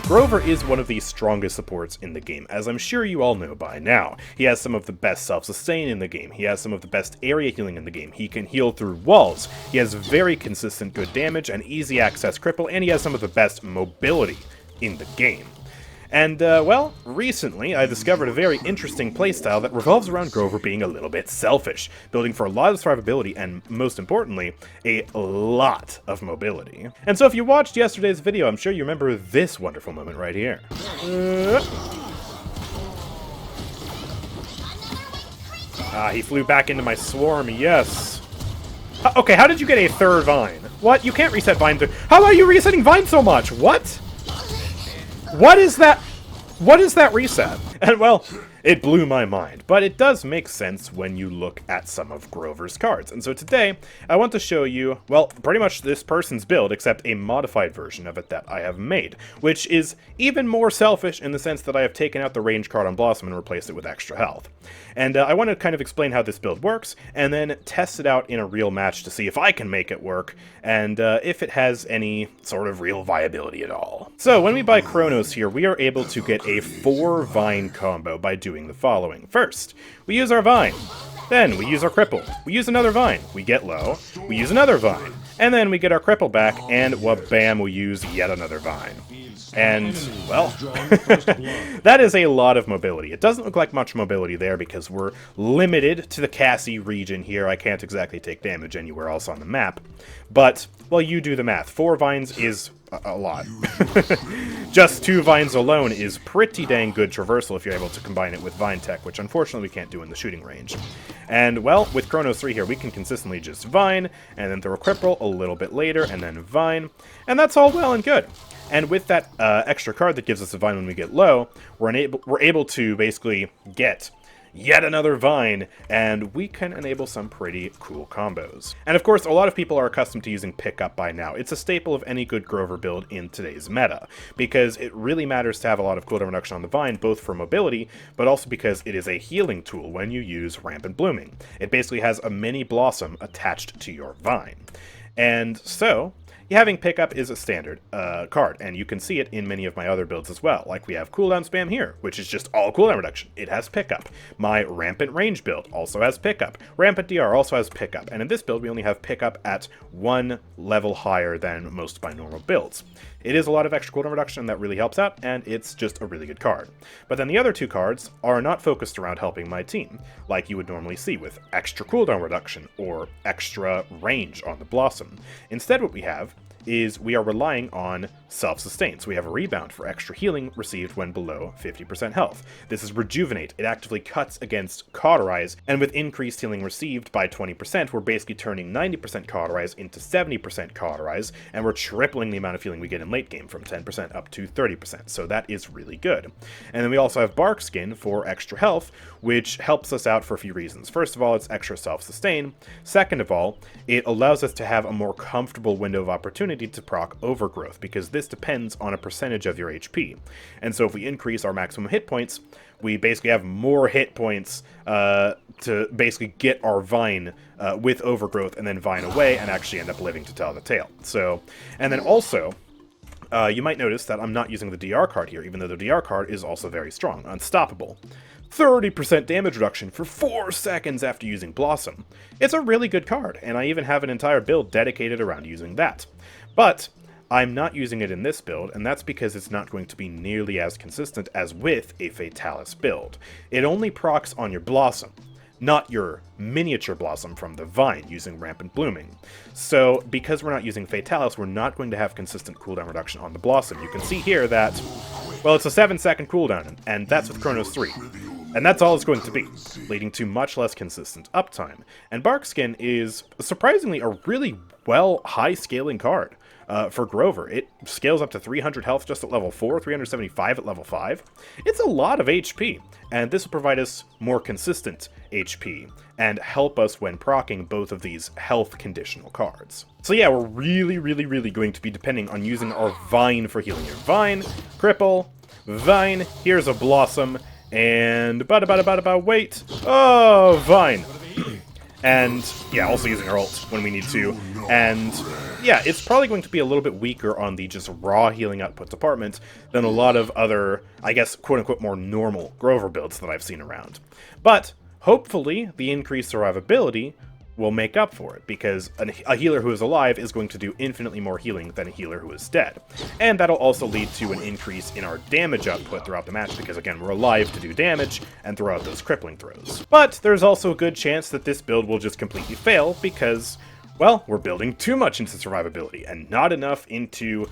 Grover is one of the strongest supports in the game, as I'm sure you all know by now. He has some of the best self-sustain in the game, he has some of the best area healing in the game, he can heal through walls, he has very consistent good damage and easy access cripple, and he has some of the best mobility in the game. And, well, recently I discovered a very interesting playstyle that revolves around Grover being a little bit selfish, building for a lot of survivability and, most importantly, a lot of mobility. And so if you watched yesterday's video, I'm sure you remember this wonderful moment right here. He flew back into my swarm, yes. Okay, how did you get a third vine? What? You can't reset vine. How are you resetting vine so much? What? What is that? What is that reset? And well, it blew my mind, but it does make sense when you look at some of Grover's cards. And so today, I want to show you, well, pretty much this person's build, except a modified version of it that I have made, which is even more selfish in the sense that I have taken out the range card on Blossom and replaced it with extra health. And I want to kind of explain how this build works, and then test it out in a real match to see if I can make it work, and if it has any sort of real viability at all. So, when we buy Chronos here, we are able to get a 4-Vine combo by doing the following. First, we use our Vine. Then, we use our Cripple. We use another Vine. We get low. We use another Vine. And then we get our Cripple back, and wha-bam, we use yet another Vine. And, well, that is a lot of mobility. It doesn't look like much mobility there because we're limited to the Cassie region here. I can't exactly take damage anywhere else on the map. But, well, you do the math. 4 vines is a lot. Just 2 vines alone is pretty dang good traversal if you're able to combine it with Vine Tech, which unfortunately we can't do in the shooting range. And, well, with Chronos 3 here, we can consistently just Vine, and then throw a Cripple a little bit later, and then Vine, and that's all well and good. And with that extra card that gives us a Vine when we get low, we're able to basically get yet another Vine, and we can enable some pretty cool combos. And of course, a lot of people are accustomed to using Pickup by now. It's a staple of any good Grover build in today's meta, because it really matters to have a lot of cooldown reduction on the Vine, both for mobility, but also because it is a healing tool when you use Rampant Blooming. It basically has a mini Blossom attached to your Vine. And so, having Pickup is a standard card, and you can see it in many of my other builds as well. Like we have Cooldown Spam here, which is just all cooldown reduction. It has Pickup. My Rampant Range build also has Pickup. Rampant DR also has Pickup, and in this build we only have Pickup at 1 level higher than most of my normal builds. It is a lot of extra cooldown reduction that really helps out, and it's just a really good card. But then the other 2 cards are not focused around helping my team, like you would normally see with extra cooldown reduction or extra range on the Blossom. Instead what we have is we are relying on self-sustain. So we have a rebound for extra healing received when below 50% health. This is Rejuvenate. It actively cuts against Cauterize, and with increased healing received by 20%, we're basically turning 90% Cauterize into 70% Cauterize, and we're tripling the amount of healing we get in late game from 10% up to 30%. So that is really good. And then we also have Bark Skin for extra health, which helps us out for a few reasons. First of all, it's extra self-sustain. Second of all, it allows us to have a more comfortable window of opportunity to proc Overgrowth, because this depends on a percentage of your HP. And so if we increase our maximum hit points, we basically have more hit points to basically get our Vine with Overgrowth and then Vine away and actually end up living to tell the tale. So, and then also, you might notice that I'm not using the DR card here, even though the DR card is also very strong. Unstoppable. 30% damage reduction for 4 seconds after using Blossom. It's a really good card, and I even have an entire build dedicated around using that. But I'm not using it in this build, and that's because it's not going to be nearly as consistent as with a Fatalis build. It only procs on your Blossom, not your miniature Blossom from the Vine using Rampant Blooming. So, because we're not using Fatalis, we're not going to have consistent cooldown reduction on the Blossom. You can see here that, well, it's a 7-second cooldown, and that's with Chronos 3. And that's all it's going to be, leading to much less consistent uptime. And Bark Skin is surprisingly a really high-scaling card for Grover. It scales up to 300 health just at level 4, 375 at level 5. It's a lot of HP, and this will provide us more consistent HP and help us when proccing both of these health conditional cards. So yeah, we're really going to be depending on using our Vine for healing here. Vine, Cripple, Vine, here's a Blossom, and wait, oh, Vine. And, yeah, also using our ult when we need to. And, yeah, it's probably going to be a little bit weaker on the just raw healing output department than a lot of other, I guess, quote-unquote, more normal Grover builds that I've seen around. But, hopefully, the increased survivability will make up for it, because a healer who is alive is going to do infinitely more healing than a healer who is dead. And that'll also lead to an increase in our damage output throughout the match, because again, we're alive to do damage and throw out those crippling throws. But there's also a good chance that this build will just completely fail, because, well, we're building too much into survivability, and not enough into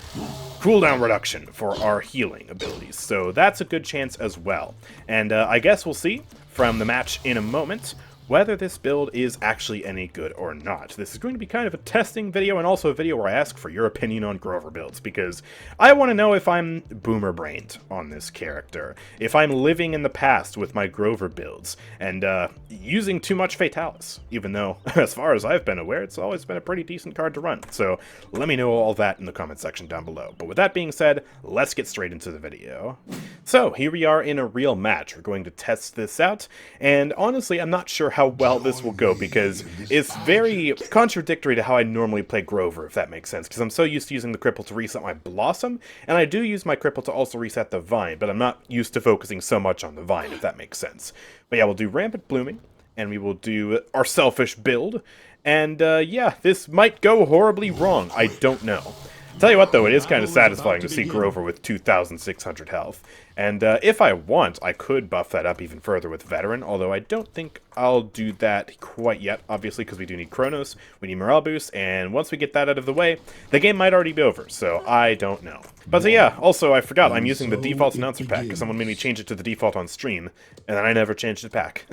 cooldown reduction for our healing abilities. So that's a good chance as well. And I guess we'll see from the match in a moment whether this build is actually any good or not. This is going to be kind of a testing video, and also a video where I ask for your opinion on Grover builds, because I want to know if I'm boomer-brained on this character, if I'm living in the past with my Grover builds, and using too much Fatalis, even though, as far as I've been aware, it's always been a pretty decent card to run. So let me know all that in the comment section down below. But with that being said, let's get straight into the video. So here we are in a real match. We're going to test this out, and honestly, I'm not sure how well this will go, because it's very contradictory to how I normally play Grover, if that makes sense, because I'm so used to using the cripple to reset my Blossom, and I do use my cripple to also reset the Vine, but I'm not used to focusing so much on the Vine, if that makes sense. But yeah, we'll do Rampant Blooming, and we will do our Selfish build, and yeah, this might go horribly wrong, I don't know. Tell you what though, it is kind of satisfying to see Grover with 2,600 health. And if I want, I could buff that up even further with Veteran, although I don't think I'll do that quite yet, obviously, because we do need Chronos, we need Morale Boost, and once we get that out of the way, the game might already be over, so I don't know. But yeah, also, I forgot, I'm using the default announcer pack, because someone made me change it to the default on stream, and then I never changed the pack.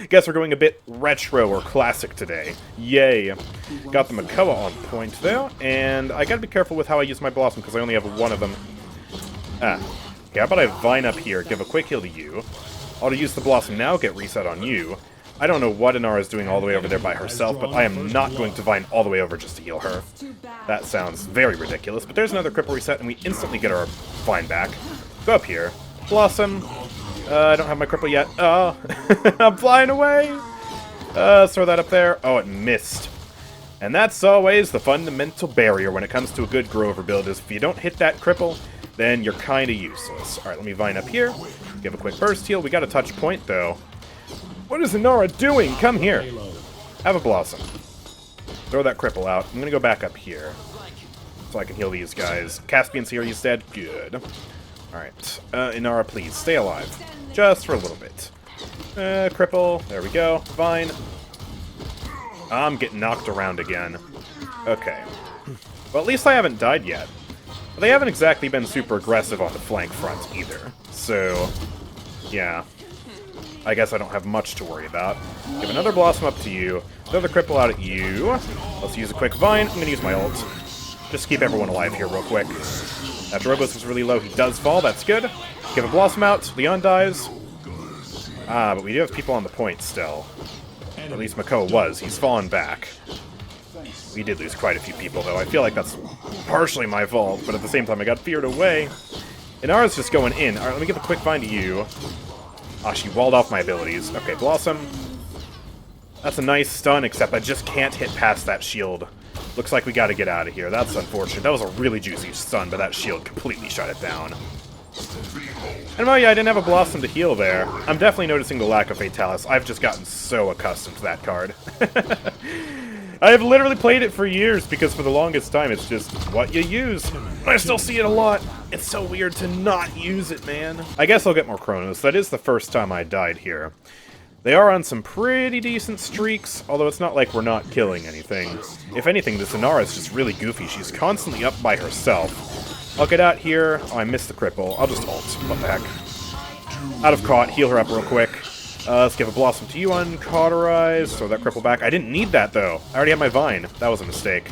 Guess we're going a bit retro or classic today. Yay. Got the Makoa on point, though, and I gotta be careful with how I use my Blossom, because I only have one of them. Okay, how about I Vine up here, give a quick heal to you. I'll use the Blossom now, get reset on you. I don't know what Inara is doing all the way over there by herself, but I am not going to Vine all the way over just to heal her. That sounds very ridiculous, but there's another cripple reset, and we instantly get our Vine back. Go up here. Blossom. I don't have my cripple yet. Oh, I'm flying away. Throw that up there. Oh, it missed. And that's always the fundamental barrier when it comes to a good Grover build, is if you don't hit that cripple, then you're kind of useless. Alright, let me Vine up here. Give a quick burst heal. We got a touch point, though. What is Inara doing? Come here. Have a Blossom. Throw that cripple out. I'm going to go back up here so I can heal these guys. Caspian's here, he's dead. Good. Alright. Inara, please, stay alive. Just for a little bit. Cripple. There we go. Vine. I'm getting knocked around again. Okay. Well, at least I haven't died yet. But they haven't exactly been super aggressive on the flank front either. So, yeah. I guess I don't have much to worry about. Give another Blossom up to you. Throw the cripple out at you. Let's use a quick Vine. I'm going to use my ult. Just to keep everyone alive here real quick. That Drogos was really low. He does fall. That's good. Give a Blossom out. Leon dies. Ah, but we do have people on the point still. At least Makoa was. He's fallen back. We did lose quite a few people, though. I feel like that's partially my fault, but at the same time, I got feared away. Inara's just going in. Alright, let me give a quick Vine to you. Ah, she walled off my abilities. Okay, Blossom. That's a nice stun, except I just can't hit past that shield. Looks like we gotta get out of here. That's unfortunate. That was a really juicy stun, but that shield completely shut it down. And well, yeah, I didn't have a Blossom to heal there. I'm definitely noticing the lack of Fatalis. I've just gotten so accustomed to that card. I have literally played it for years, because for the longest time it's just what you use. I still see it a lot. It's so weird to not use it, man. I guess I'll get more Chronos. That is the first time I died here. They are on some pretty decent streaks, although it's not like we're not killing anything. If anything, this Inara is just really goofy. She's constantly up by herself. I'll get out here. Oh, I missed the cripple. I'll just ult. What the heck? Out of caught. Heal her up real quick. Let's give a Blossom to you, uncauterize. Throw that cripple back. I didn't need that, though. I already have my Vine. That was a mistake.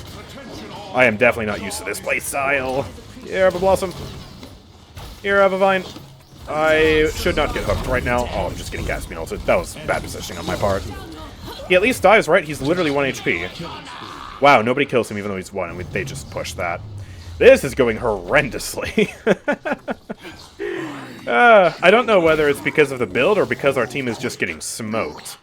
I am definitely not used to this play style. Here, have a Blossom. Here, have a Vine. I should not get hooked right now. Oh, I'm just getting Caspian ulted. That was bad positioning on my part. He at least dies, right? He's literally 1 HP. Wow, nobody kills him even though he's 1, and they just push that. This is going horrendously. I don't know whether it's because of the build or because our team is just getting smoked.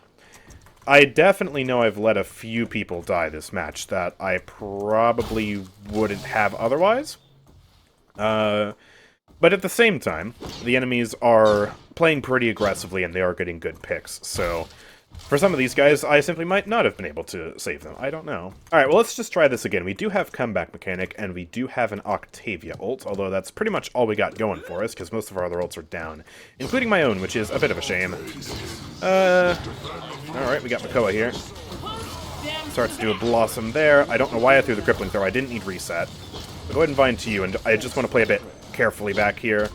I definitely know I've let a few people die this match that I probably wouldn't have otherwise. But at the same time, the enemies are playing pretty aggressively and they are getting good picks, so for some of these guys, I simply might not have been able to save them. I don't know. Alright, well, let's just try this again. We do have Comeback Mechanic, and we do have an Octavia ult, although that's pretty much all we got going for us, because most of our other ults are down, including my own, which is a bit of a shame. Alright, we got Makoa here. Starts to do a Blossom there. I don't know why I threw the Crippling Throw. I didn't need reset. But go ahead and Vine to you, and I just want to play a bit carefully back here.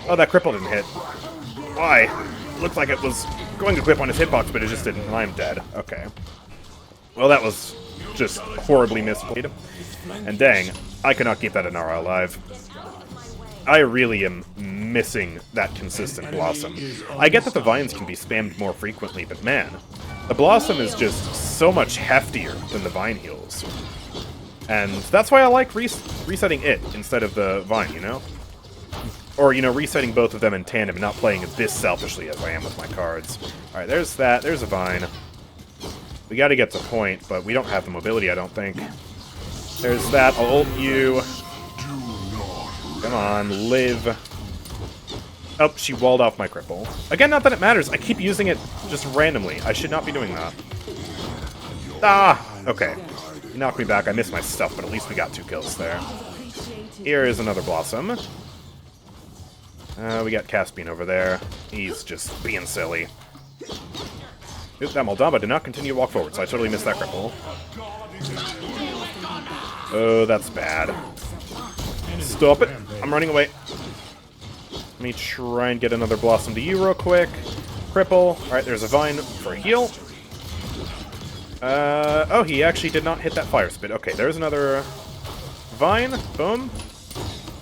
Oh, that Cripple didn't hit. Why? Looked like it was going to equip on his hitbox, but it just didn't, and I'm dead. Okay. Well, that was just horribly misplayed. And dang, I cannot keep that Inara alive. I really am missing that consistent Blossom. I get that the Vines can be spammed more frequently, but man, the Blossom is just so much heftier than the Vine heals. And that's why I like resetting it instead of the Vine, you know? Or, you know, resetting both of them in tandem and not playing this selfishly as I am with my cards. Alright, there's that. There's a Vine. We gotta get to point, but we don't have the mobility, I don't think. There's that. I'll ult you. Come on, live. Oh, she walled off my cripple. Again, not that it matters. I keep using it just randomly. I should not be doing that. Ah! Okay. You knocked me back. I missed my stuff, but at least we got 2 kills there. Here is another Blossom. We got Caspian over there. He's just being silly. Oop, that Moldava did not continue to walk forward, so I totally missed that cripple. Oh, that's bad. Stop it! I'm running away. Let me try and get another Blossom to you real quick. Cripple. Alright, there's a Vine for a heal. Oh, he actually did not hit that Fire Spit. Okay, there's another Vine. Boom.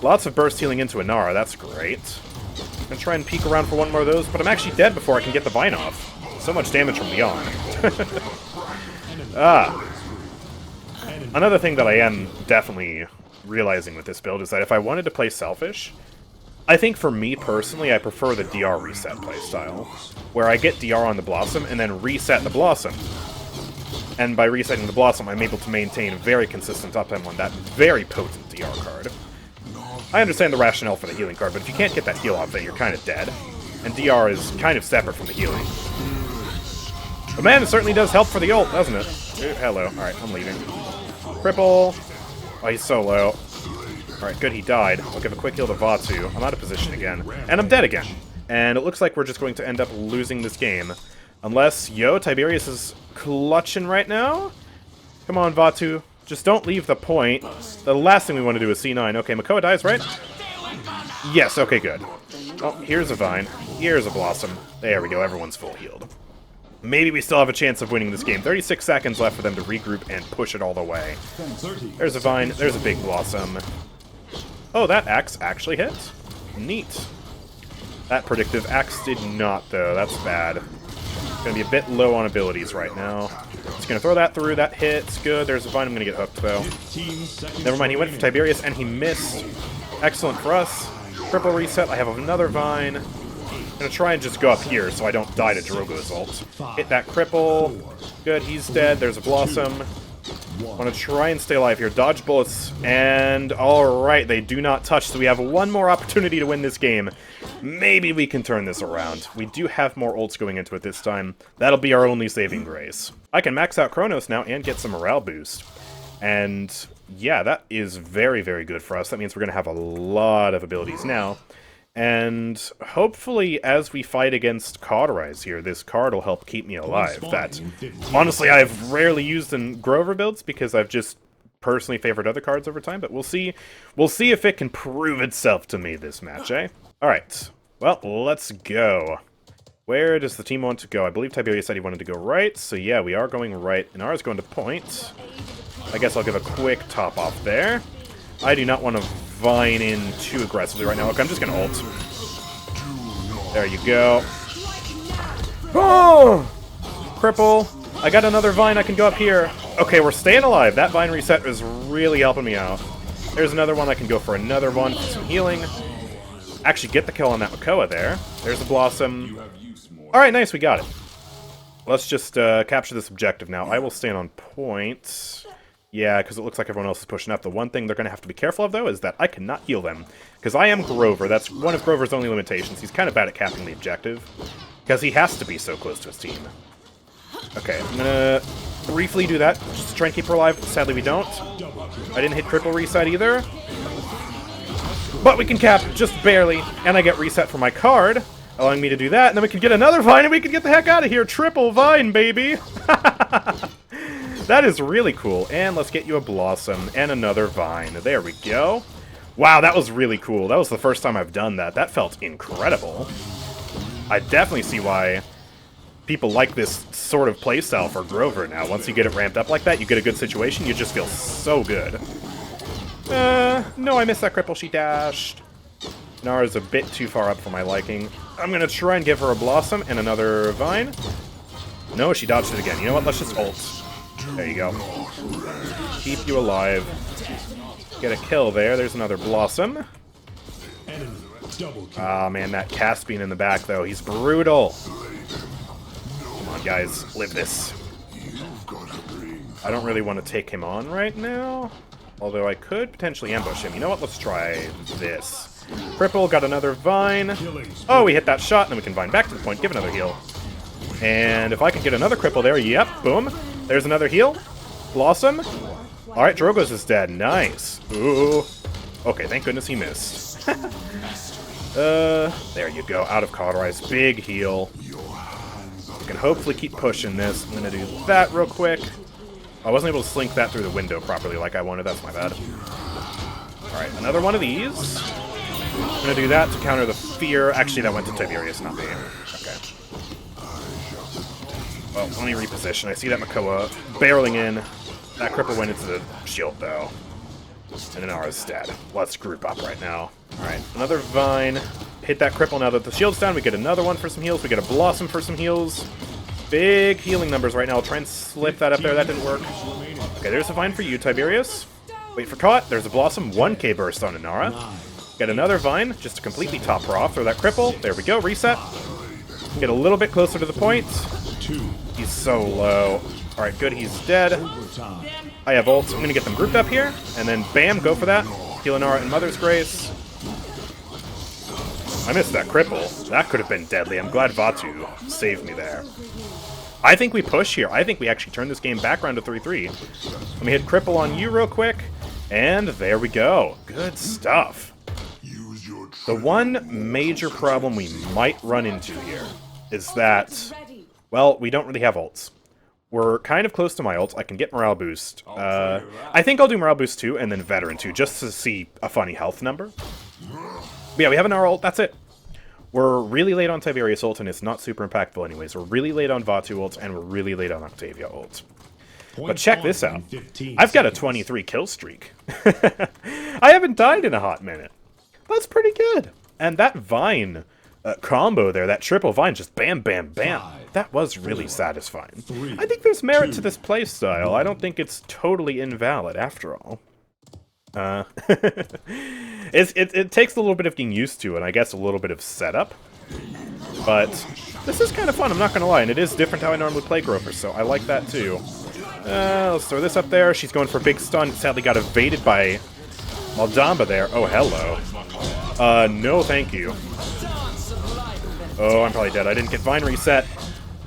Lots of burst healing into Inara, that's great. I'm gonna try and peek around for one more of those, but I'm actually dead before I can get the Vine off. So much damage from beyond. Another thing that I am definitely realizing with this build is that if I wanted to play selfish, I think for me personally, I prefer the DR reset playstyle, where I get DR on the Blossom and then reset the Blossom. And by resetting the Blossom, I'm able to maintain a very consistent uptime on that very potent DR card. I understand the rationale for the healing card, but if you can't get that heal off, then you're kind of dead. And DR is kind of separate from the healing. But man, it certainly does help for the ult, doesn't it? Hello. Alright, I'm leaving. Cripple. Oh, he's so low. Alright, good, he died. I'll give a quick heal to Vatu. I'm out of position again. And I'm dead again. And it looks like we're just going to end up losing this game. Unless, Tiberius is clutching right now? Come on, Vatu. Just don't leave the point. The last thing we want to do is C9. Okay, Makoa dies, right? Yes, okay, good. Oh, here's a Vine. Here's a Blossom. There we go, everyone's full healed. Maybe we still have a chance of winning this game. 36 seconds left for them to regroup and push it all the way. There's a Vine. There's a big Blossom. Oh, that axe actually hit. Neat. That predictive axe did not, though. That's bad. Gonna be a bit low on abilities right now. Just gonna throw that through. That hits. Good. There's a Vine. I'm gonna get hooked, though. Never mind. He went for Tiberius, and he missed. Excellent for us. Triple reset. I have another Vine. I'm gonna try and just go up here so I don't die to Drogo's ult. Hit that cripple. Good, he's dead. There's a Blossom. Want to try and stay alive here. Dodge bullets. And alright, they do not touch, so we have one more opportunity to win this game. Maybe we can turn this around. We do have more ults going into it this time. That'll be our only saving grace. I can max out Chronos now and get some morale boost. And yeah, that is very, very good for us. That means we're going to have a lot of abilities now. And hopefully, as we fight against Cauterize here, this card will help keep me alive. That, honestly, I've rarely used in Grover builds because I've just personally favored other cards over time. But we'll see. We'll see if it can prove itself to me this match, eh? All right. Well, let's go. Where does the team want to go? I believe Tiberius said he wanted to go right. So yeah, we are going right. And ours going to point. I guess I'll give a quick top off there. I do not want to Vine in too aggressively right now. Look, I'm just going to ult. There you go. Oh! Cripple. I got another Vine. I can go up here. Okay, we're staying alive. That Vine reset is really helping me out. There's another one. I can go for another one for some healing. Actually, get the kill on that Makoa there. There's a Blossom. Alright, nice. We got it. let's just capture this objective now. I will stand on point. Yeah, because it looks like everyone else is pushing up. The one thing they're going to have to be careful of, though, is that I cannot heal them. Because I am Grover. That's one of Grover's only limitations. He's kind of bad at capping the objective. Because he has to be so close to his team. Okay, I'm going to briefly do that, just to try and keep her alive. Sadly, we don't. I didn't hit triple reset either. But we can cap just barely. And I get reset for my card, allowing me to do that. And then we can get another Vine, and we can get the heck out of here. Triple Vine, baby! That is really cool. And let's get you a Blossom and another Vine. There we go. Wow, that was really cool. That was the first time I've done that. That felt incredible. I definitely see why people like this sort of playstyle for Grover now. Once you get it ramped up like that, you get a good situation, you just feel so good. No, I missed that cripple. She dashed. Nara's a bit too far up for my liking. I'm gonna try and give her a Blossom and another Vine. No, she dodged it again. You know what? Let's just ult. There you go. Keep you alive. Get a kill there. There's another Blossom. Ah, man, that Caspian in the back, though. He's brutal. Come on, guys. Live this. I don't really want to take him on right now. Although I could potentially ambush him. You know what? Let's try this. Cripple, got another Vine. Oh, we hit that shot, and then we can Vine back to the point. Give another heal. And if I could get another Cripple there, yep, boom. There's another heal. Blossom. Alright, Drogo's is dead. Nice. Ooh. Okay, thank goodness he missed. There you go. Out of Cauterize. Big heal. We can hopefully keep pushing this. I'm gonna do that real quick. I wasn't able to slink that through the window properly like I wanted. That's my bad. Alright, another one of these. I'm gonna do that to counter the fear. Actually, that went to Tiberius, not me. Okay. Well, let me reposition. I see that Makoa barreling in. That cripple went into the shield, though. And Inara's dead. Let's group up right now. Alright, another Vine. Hit that cripple now that the shield's down. We get another one for some heals. We get a Blossom for some heals. Big healing numbers right now. I'll try and slip that up there. That didn't work. Okay, there's a Vine for you, Tiberius. Wait for caught. There's a Blossom. 1k burst on Inara. Get another Vine, just to completely top her off. Throw that cripple. There we go. Reset. Get a little bit closer to the point. He's so low. Alright, good. He's dead. I have ults. I'm going to get them grouped up here. And then, bam, go for that. Heal Inara and Mother's Grace. I missed that cripple. That could have been deadly. I'm glad Vatu saved me there. I think we push here. I think we actually turn this game back around to 3-3. Let me hit cripple on you real quick. And there we go. Good stuff. The one major problem we might run into here is that, well, we don't really have ults. We're kind of close to my ult. I can get morale boost. I think I'll do morale boost 2 and then veteran 2 just to see a funny health number. But yeah, we have an ult. That's it. We're really late on Tiberius ult, and it's not super impactful anyways. We're really late on Vatu ult, and we're really late on Octavia ult. But check this out. I've got a 23 kill streak. I haven't died in a hot minute. That's pretty good. And that Vine combo there, that triple Vine, just bam, bam, bam. That was really satisfying. I think there's merit to this playstyle. I don't think it's totally invalid after all. It takes a little bit of getting used to, and I guess a little bit of setup. But this is kind of fun, I'm not going to lie. And it is different how I normally play Grover, so I like that too. Let's throw this up there. She's going for a big stun. Sadly got evaded by Maldamba there. Oh, hello. No thank you. Oh, I'm probably dead. I didn't get Vine reset.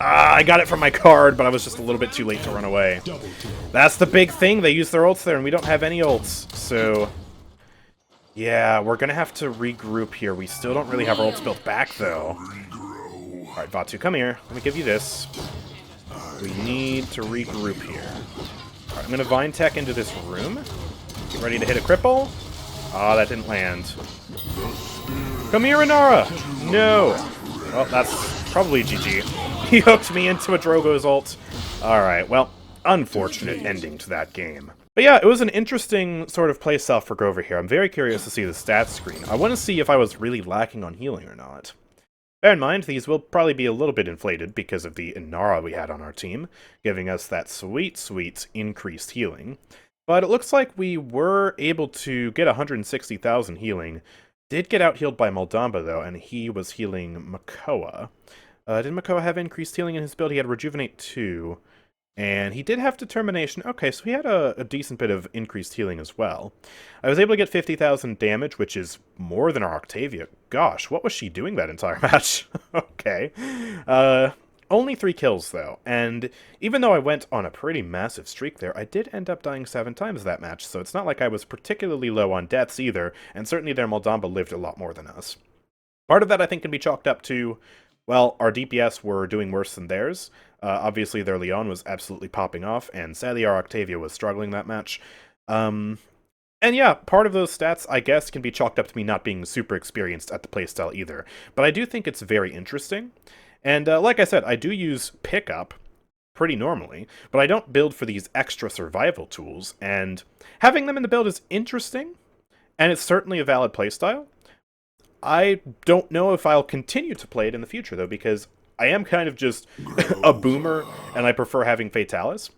I got it from my card, but I was just a little bit too late to run away. That's the big thing. They use their ults there, and we don't have any ults. So, yeah, we're going to have to regroup here. We still don't really have our ults built back, though. Alright, Vatu, come here. Let me give you this. We need to regroup here. Alright, I'm going to Vine Tech into this room. Get ready to hit a cripple. Ah, that didn't land. Come here, Inara! No! Well, that's probably GG. He hooked me into a Drogo's ult. Alright, well, unfortunate ending to that game. But yeah, it was an interesting sort of playstyle for Grover here. I'm very curious to see the stats screen. I want to see if I was really lacking on healing or not. Bear in mind, these will probably be a little bit inflated because of the Inara we had on our team, giving us that sweet, sweet increased healing. But it looks like we were able to get 160,000 healing. Did get out-healed by Maldamba, though, and he was healing Makoa. Did Makoa have increased healing in his build? He had Rejuvenate 2. And he did have Determination. Okay, so he had a decent bit of increased healing as well. I was able to get 50,000 damage, which is more than our Octavia. Gosh, what was she doing that entire match? Okay. Only 3 kills, though. And even though I went on a pretty massive streak there, I did end up dying 7 times that match, so it's not like I was particularly low on deaths either, and certainly their Moldamba lived a lot more than us. Part of that, I think, can be chalked up to, well, our DPS were doing worse than theirs. Obviously, their Leon was absolutely popping off, and sadly, our Octavia was struggling that match. And yeah, part of those stats, I guess, can be chalked up to me not being super experienced at the playstyle either. But I do think it's very interesting. And like I said, I do use Pickup pretty normally, but I don't build for these extra survival tools, and having them in the build is interesting, and it's certainly a valid playstyle. I don't know if I'll continue to play it in the future, though, because I am kind of just a boomer, and I prefer having Fatalis.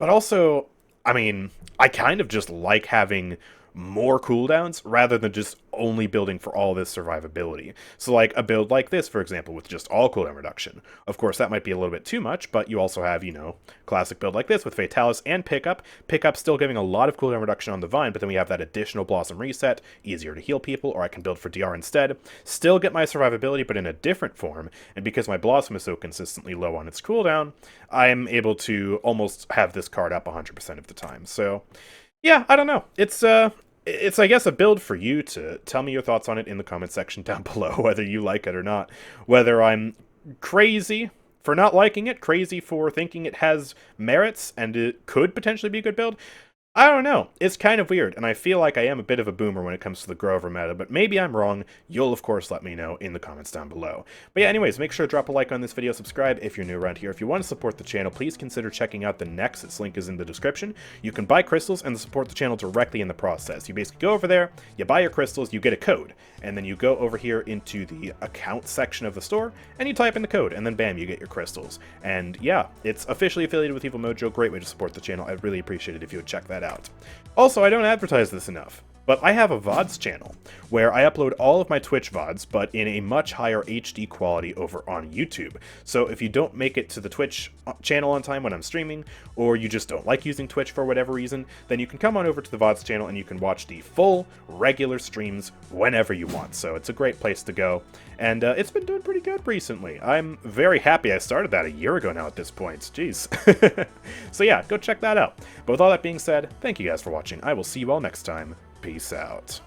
But also, I mean, I kind of just like having more cooldowns rather than just only building for all this survivability. So like a build like this, for example, with just all cooldown reduction. Of course, that might be a little bit too much, but you also have, you know, classic build like this with Fatalis and Pickup. Pickup still giving a lot of cooldown reduction on the Vine, but then we have that additional Blossom reset, easier to heal people, or I can build for DR instead. Still get my survivability, but in a different form, and because my Blossom is so consistently low on its cooldown, I'm able to almost have this card up 100% of the time. So yeah, I don't know. It's, I guess, a build for you to tell me your thoughts on it in the comment section down below, whether you like it or not. Whether I'm crazy for not liking it, crazy for thinking it has merits, and it could potentially be a good build. I don't know. It's kind of weird, and I feel like I am a bit of a boomer when it comes to the Grover meta, but maybe I'm wrong. You'll, of course, let me know in the comments down below. But yeah, anyways, make sure to drop a like on this video, subscribe if you're new around here. If you want to support the channel, please consider checking out the Nexus. Link is in the description. You can buy crystals and support the channel directly in the process. You basically go over there, you buy your crystals, you get a code, and then you go over here into the account section of the store, and you type in the code, and then bam, you get your crystals. And yeah, it's officially affiliated with Evil Mojo. Great way to support the channel. I'd really appreciate it if you would check that out. Also, I don't advertise this enough, but I have a VODs channel where I upload all of my Twitch VODs, but in a much higher HD quality over on YouTube. So if you don't make it to the Twitch channel on time when I'm streaming, or you just don't like using Twitch for whatever reason, then you can come on over to the VODs channel and you can watch the full, regular streams whenever you want. So it's a great place to go, and it's been doing pretty good recently. I'm very happy I started that a year ago now at this point. Jeez. So yeah, go check that out. But with all that being said, thank you guys for watching. I will see you all next time. Peace out.